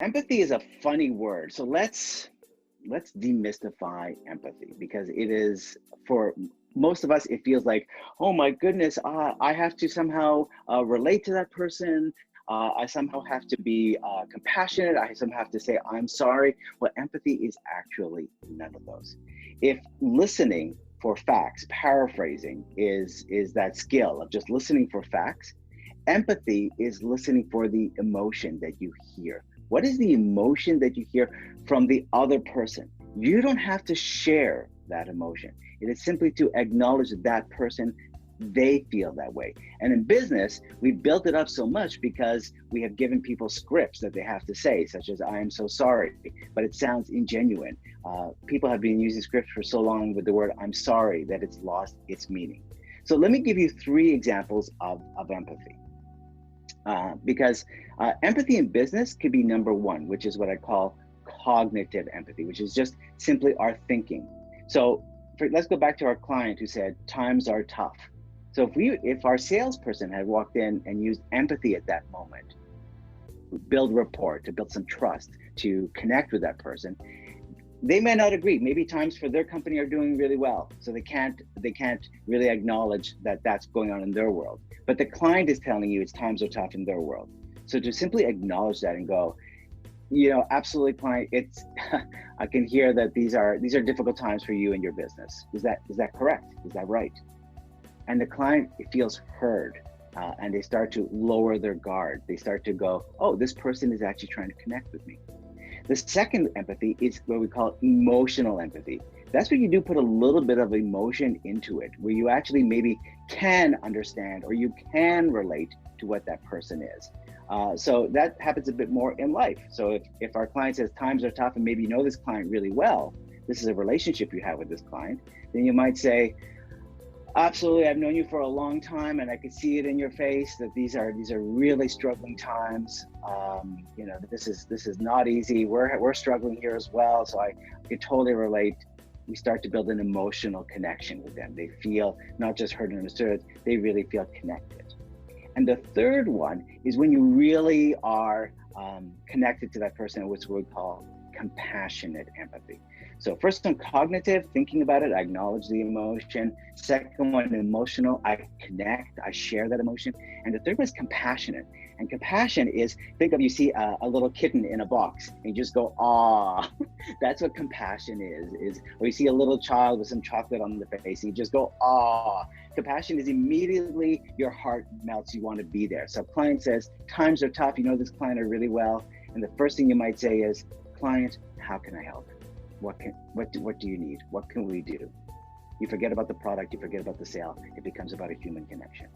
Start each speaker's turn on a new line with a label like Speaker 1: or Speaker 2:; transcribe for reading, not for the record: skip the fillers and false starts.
Speaker 1: Empathy is a funny word. So let's demystify empathy because it is for most of us it feels like, oh my goodness, I have to somehow relate to that person. I somehow have to be compassionate. I somehow have to say I'm sorry. Well, empathy is actually none of those. If listening for facts, paraphrasing is that skill of just listening for facts, empathy is listening for the emotion that you hear. What is the emotion that you hear from the other person? You don't have to share that emotion. It is simply to acknowledge that that person, they feel that way. And in business, we built it up so much because we have given people scripts that they have to say, such as, I am so sorry, but it sounds ingenuine. People have been using scripts for so long with the word I'm sorry that it's lost its meaning. So let me give you three examples of empathy. Because empathy in business could be number one, which is what I call cognitive empathy, which is just simply our thinking. So let's go back to our client who said times are tough. So if our salesperson had walked in and used empathy at that moment, build rapport, to build some trust, to connect with that person, they may not agree. Maybe times for their company are doing really well, so they can't really acknowledge that that's going on in their world. But the client is telling you it's times are tough in their world. So to simply acknowledge that and go, absolutely, client, it's I can hear that these are difficult times for you and your business. Is that correct? Is that right? And the client feels heard, and they start to lower their guard. They start to go, oh, this person is actually trying to connect with me. The second empathy is what we call emotional empathy. That's where you do put a little bit of emotion into it, where you actually maybe can understand or you can relate to what that person is. So that happens a bit more in life. So if our client says times are tough and maybe you know this client really well, this is a relationship you have with this client, then you might say, absolutely, I've known you for a long time, and I could see it in your face that these are really struggling times. This is not easy. We're struggling here as well, so I could totally relate. We start to build an emotional connection with them. They feel not just heard and understood; they really feel connected. And the third one is when you really are connected to that person, which we call compassionate empathy. So first one, cognitive, thinking about it, I acknowledge the emotion. Second one, emotional, I connect, I share that emotion. And the third one is compassionate. And compassion is, think of, you see a little kitten in a box and you just go, ah. That's what compassion is, or you see a little child with some chocolate on the face and you just go, ah. Compassion is immediately your heart melts, you want to be there. So client says, times are tough, you know this client really well. And the first thing you might say is, client, how can I help? What do you need? What can we do? You forget about the product, you forget about the sale. It becomes about a human connection.